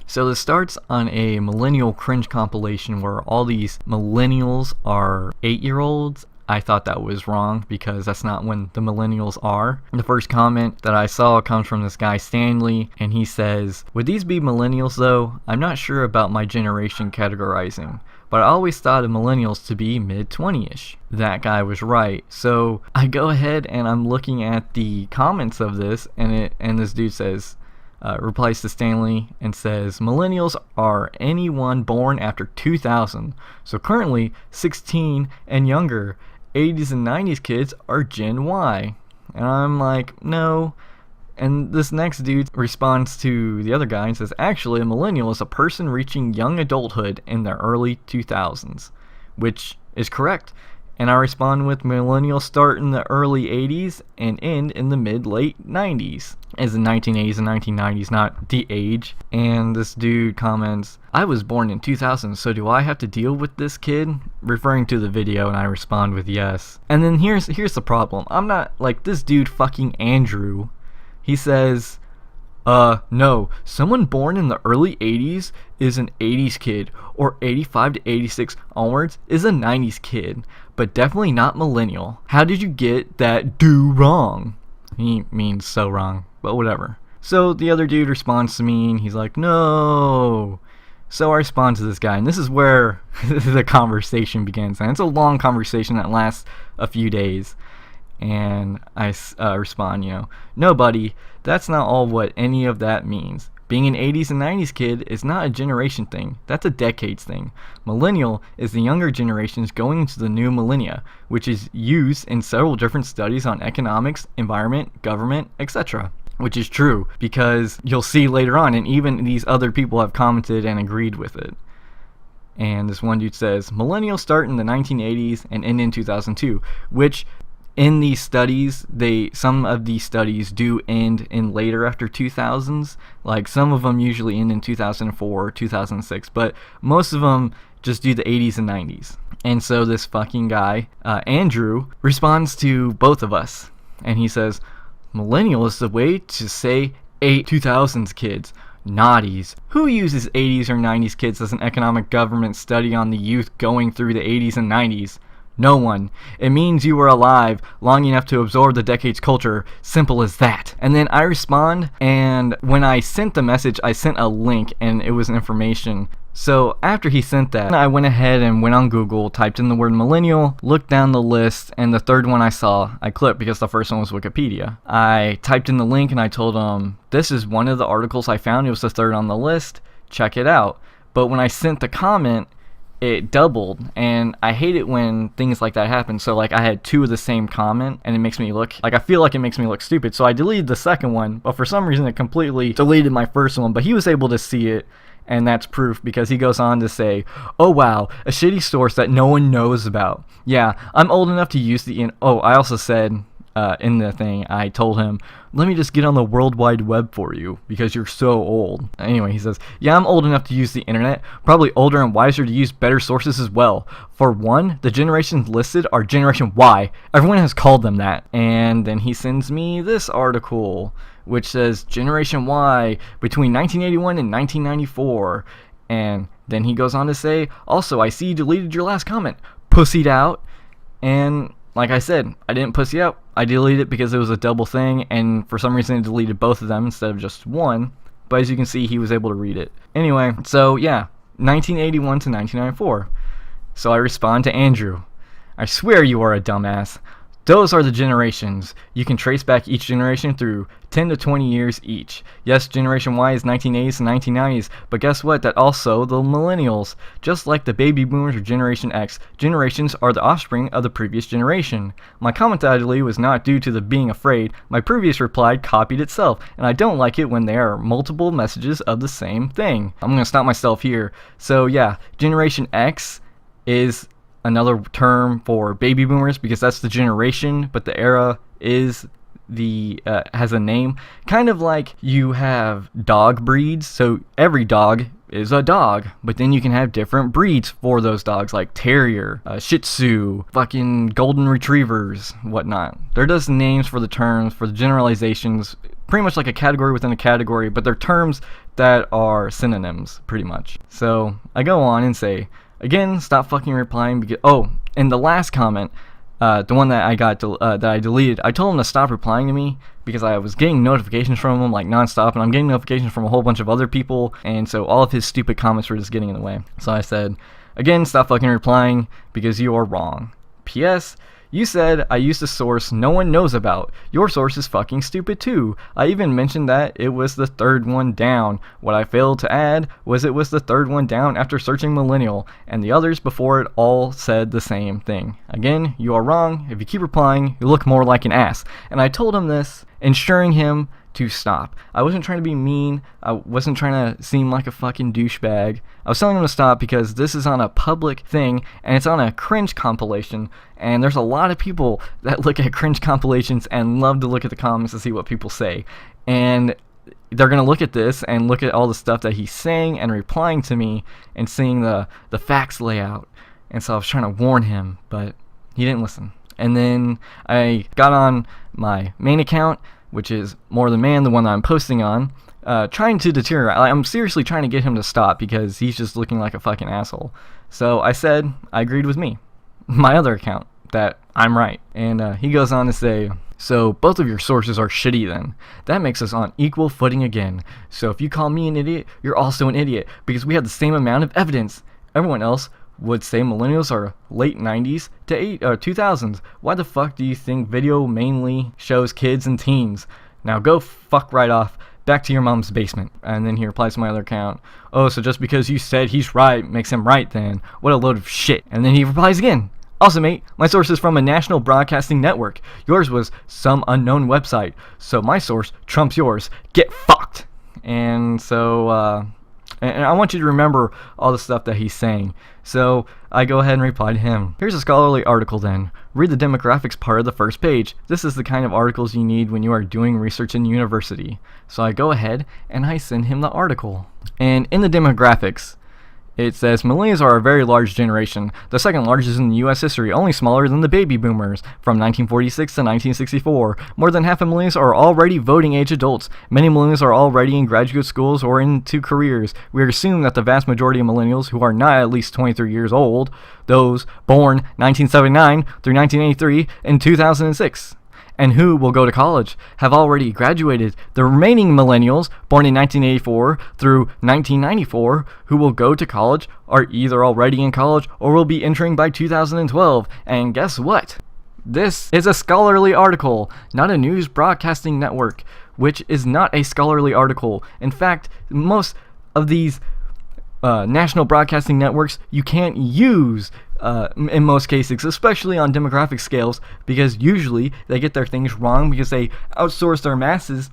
So this starts on a millennial cringe compilation where all these millennials are 8-year-olds. I thought that was wrong because that's not when the millennials are. The first comment that I saw comes from this guy Stanley, and he says, "Would these be millennials though? I'm not sure about my generation categorizing, but I always thought of millennials to be mid-20ish. That guy was right. So I go ahead and I'm looking at the comments of this, and this dude says, replies to Stanley and says, millennials are anyone born after 2000. So currently 16 and younger. 80s and 90s kids are Gen Y. And I'm like, no. And this next dude responds to the other guy and says, actually, a millennial is a person reaching young adulthood in the early 2000s, which is correct. And I respond with, millennials start in the early 80s and end in the mid-late 90s, as in 1980s and 1990s, not the age. And this dude comments, I was born in 2000, so do I have to deal with this kid? Referring to the video, and I respond with yes. And then here's the problem. I'm not like this dude fucking Andrew. He says, no, someone born in the early 80s is an 80s kid, or 85 to 86 onwards is a 90s kid, but definitely not millennial. How did you get that do wrong? He means so wrong, but whatever. So the other dude responds to me, and he's like, no. So I respond to this guy, and this is where the conversation begins. And it's a long conversation that lasts a few days. And I respond, no, buddy, that's not all what any of that means. Being an 80s and 90s kid is not a generation thing, that's a decades thing. Millennial is the younger generations going into the new millennia, which is used in several different studies on economics, environment, government, etc. Which is true, because you'll see later on, and even these other people have commented and agreed with it. And this one dude says, millennials start in the 1980s and end in 2002, which in these studies, some of these studies do end in later after 2000s. Like some of them usually end in 2004 or 2006, but most of them just do the 80s and 90s. And so this fucking guy, Andrew, responds to both of us, and he says, millennial is the way to say 2000s kids. Naughties. Who uses 80s or 90s kids as an economic government study on the youth going through the 80s and 90s? No one. It means you were alive long enough to absorb the decade's culture. Simple as that. And then I respond, and when I sent the message, I sent a link, and it was information. So after he sent that, I went ahead and went on Google, typed in the word millennial, looked down the list, and the third one I saw, I clicked because the first one was Wikipedia. I typed in the link, and I told him, this is one of the articles I found. It was the third on the list. Check it out. But when I sent the comment, it doubled, and I hate it when things like that happen. So like I had two of the same comment, and it makes me look like, I feel like it makes me look stupid. So I deleted the second one, but for some reason it completely deleted my first one. But he was able to see it, and that's proof, because he goes on to say, oh wow, a shitty source that no one knows about. Yeah, I'm old enough to use the I also said in the thing, I told him, let me just get on the World Wide Web for you, because you're so old. Anyway, he says, yeah, I'm old enough to use the internet, probably older and wiser to use better sources as well. For one, the generations listed are Generation Y. Everyone has called them that. And then he sends me this article, which says Generation Y between 1981 and 1994. And then he goes on to say, also, I see you deleted your last comment. Pussied out. And like I said, I didn't pussy out. I deleted it because it was a double thing, and for some reason it deleted both of them instead of just one. But as you can see, he was able to read it. Anyway, so yeah, 1981 to 1994. So I respond to Andrew. I swear you are a dumbass. Those are the generations. You can trace back each generation through 10 to 20 years each. Yes, Generation Y is 1980s and 1990s, but guess what? That also the millennials. Just like the baby boomers or Generation X, generations are the offspring of the previous generation. My comment that I deleted was not due to the being afraid. My previous reply copied itself, and I don't like it when there are multiple messages of the same thing. I'm going to stop myself here. So yeah, Generation X is another term for baby boomers because that's the generation, but the era is has a name. Kind of like you have dog breeds, so every dog is a dog, but then you can have different breeds for those dogs, like terrier, shih tzu, fucking golden retrievers, whatnot. They're just names for the terms, for the generalizations, pretty much like a category within a category, but they're terms that are synonyms, pretty much. So I go on and say, again, stop fucking replying. Because and the last comment, the one that I got that I deleted, I told him to stop replying to me because I was getting notifications from him like nonstop, and I'm getting notifications from a whole bunch of other people, and so all of his stupid comments were just getting in the way. So I said, again, stop fucking replying because you are wrong. P.S. You said I used a source no one knows about. Your source is fucking stupid too. I even mentioned that it was the third one down. What I failed to add was it was the third one down after searching Millennial, and the others before it all said the same thing. Again, you are wrong. If you keep replying, you look more like an ass. And I told him this, ensuring him to stop. I wasn't trying to be mean. I wasn't trying to seem like a fucking douchebag. I was telling him to stop because this is on a public thing, and it's on a cringe compilation, and there's a lot of people that look at cringe compilations and love to look at the comments to see what people say. And they're going to look at this and look at all the stuff that he's saying and replying to me and seeing the facts layout. And so I was trying to warn him, but he didn't listen. And then I got on my main account, which is More Than Man, the one that I'm posting on, trying to deter. I'm seriously trying to get him to stop because he's just looking like a fucking asshole. So I said I agreed with me, my other account, that I'm right. And he goes on to say, so both of your sources are shitty then. That makes us on equal footing again. So if you call me an idiot, you're also an idiot because we have the same amount of evidence. Everyone else would say millennials are late 90s to 2000s. Why the fuck do you think video mainly shows kids and teens? Now go fuck right off. Back to your mom's basement. And then he replies to my other account, oh, so just because you said he's right makes him right then. What a load of shit. And then he replies again, also mate, my source is from a national broadcasting network. Yours was some unknown website. So my source trumps yours. Get fucked. And so, and I want you to remember all the stuff that he's saying. So I go ahead and reply to him. Here's a scholarly article then. Read the demographics part of the first page. This is the kind of articles you need when you are doing research in university. So I go ahead and I send him the article. And in the demographics, it says, millennials are a very large generation, the second largest in U.S. history, only smaller than the baby boomers, from 1946 to 1964. More than half of millennials are already voting-age adults. Many millennials are already in graduate schools or into careers. We assume that the vast majority of millennials who are not at least 23 years old, those born 1979 through 1983 and 2006, and who will go to college, have already graduated. The remaining millennials, born in 1984 through 1994, who will go to college, are either already in college or will be entering by 2012. And guess what? This is a scholarly article, not a news broadcasting network, which is not a scholarly article. In fact, most of these national broadcasting networks you can't use in most cases, especially on demographic scales, because usually they get their things wrong because they outsource their masses.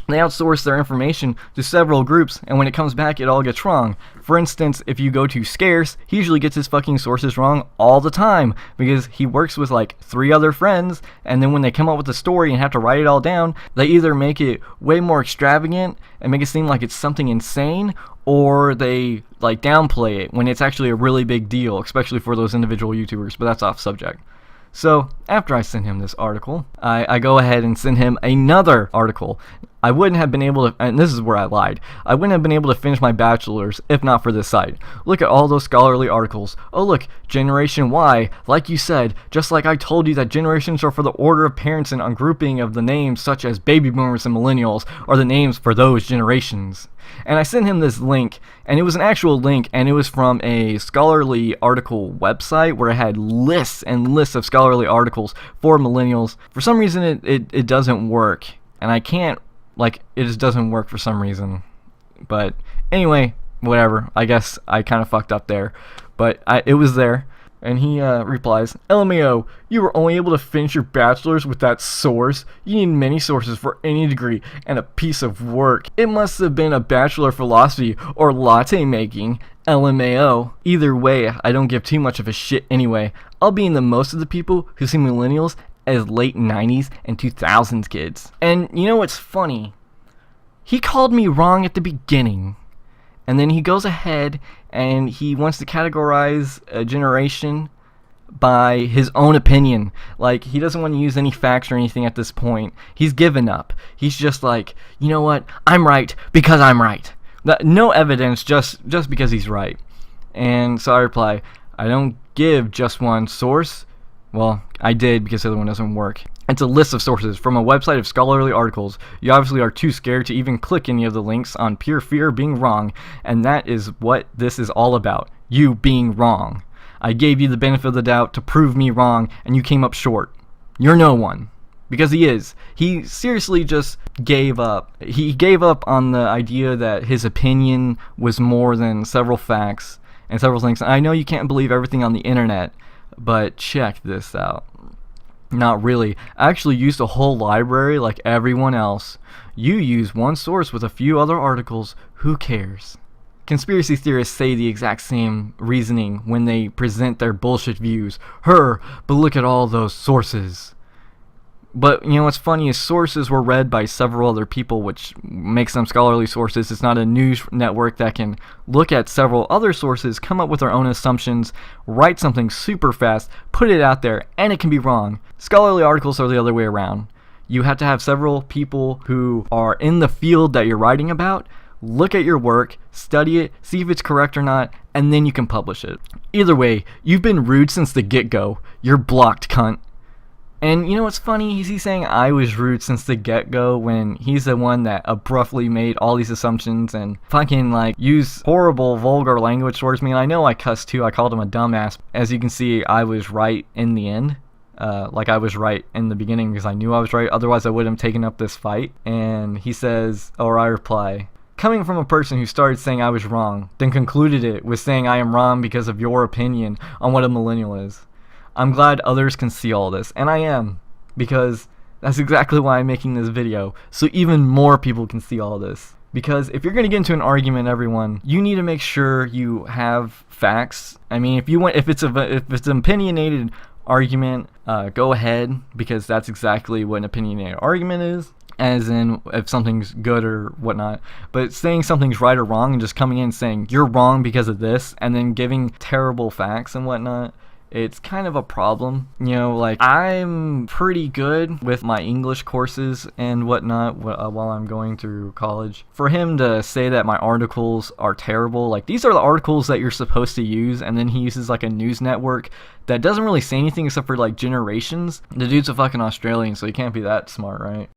They outsource their information to several groups, and when it comes back, it all gets wrong. For instance, if you go to Scarce, he usually gets his fucking sources wrong all the time because he works with like 3 other friends, and then when they come up with a story and have to write it all down, they either make it way more extravagant and make it seem like it's something insane, or they like downplay it when it's actually a really big deal, especially for those individual YouTubers, but that's off subject. So after I send him this article, I go ahead and send him another article. I wouldn't have been able to, and this is where I lied, I wouldn't have been able to finish my bachelor's if not for this site. Look at all those scholarly articles. Oh look, Generation Y, like you said, just like I told you that generations are for the order of parents and ungrouping of the names such as baby boomers and millennials are the names for those generations. And I sent him this link, and it was an actual link, and it was from a scholarly article website where it had lists and lists of scholarly articles for millennials. For some reason it doesn't work, and I can't, like, it just doesn't work for some reason. But anyway, whatever, I guess I kind of fucked up there, but it was there. And he replies, LMAO, you were only able to finish your bachelor's with that source? You need many sources for any degree and a piece of work. It must have been a bachelor of philosophy or latte making. LMAO. Either way, I don't give too much of a shit anyway. I'll be in the most of the people who see millennials as late 90s and 2000s kids. And you know what's funny? He called me wrong at the beginning. And then he goes ahead and he wants to categorize a generation by his own opinion. Like, he doesn't want to use any facts or anything at this point. He's given up. He's just like, you know what? I'm right because I'm right. No evidence, just because he's right. And so I reply, I don't give just one source. Well, I did because the other one doesn't work. It's a list of sources from a website of scholarly articles. You obviously are too scared to even click any of the links on pure fear of being wrong, and that is what this is all about. You being wrong. I gave you the benefit of the doubt to prove me wrong, and you came up short. You're no one. Because he is. He seriously just gave up. He gave up on the idea that his opinion was more than several facts and several things. I know you can't believe everything on the internet, but check this out. Not really. I actually used a whole library like everyone else. You use one source with a few other articles. Who cares? Conspiracy theorists say the exact same reasoning when they present their bullshit views. But look at all those sources. But, you know, what's funny is sources were read by several other people, which makes them scholarly sources. It's not a news network that can look at several other sources, come up with their own assumptions, write something super fast, put it out there, and it can be wrong. Scholarly articles are the other way around. You have to have several people who are in the field that you're writing about, look at your work, study it, see if it's correct or not, and then you can publish it. Either way, you've been rude since the get-go. You're blocked, cunt. And you know what's funny? He's saying I was rude since the get-go when he's the one that abruptly made all these assumptions and fucking like used horrible vulgar language towards me. And I know I cussed too. I called him a dumbass. As you can see, I was right in the end. Like I was right in the beginning because I knew I was right. Otherwise I wouldn't have taken up this fight. And he says, or I reply, coming from a person who started saying I was wrong, then concluded it with saying I am wrong because of your opinion on what a millennial is. I'm glad others can see all this, and I am, because that's exactly why I'm making this video, so even more people can see all this. Because if you're going to get into an argument, everyone, you need to make sure you have facts. I mean, if it's an opinionated argument, go ahead, because that's exactly what an opinionated argument is. As in, if something's good or whatnot. But saying something's right or wrong and just coming in and saying, you're wrong because of this, and then giving terrible facts and whatnot, it's kind of a problem. You know, like, I'm pretty good with my English courses and whatnot while I'm going through college. For him to say that my articles are terrible, like, these are the articles that you're supposed to use, and then he uses, like, a news network that doesn't really say anything except for, like, generations. The dude's a fucking Australian, so he can't be that smart, right?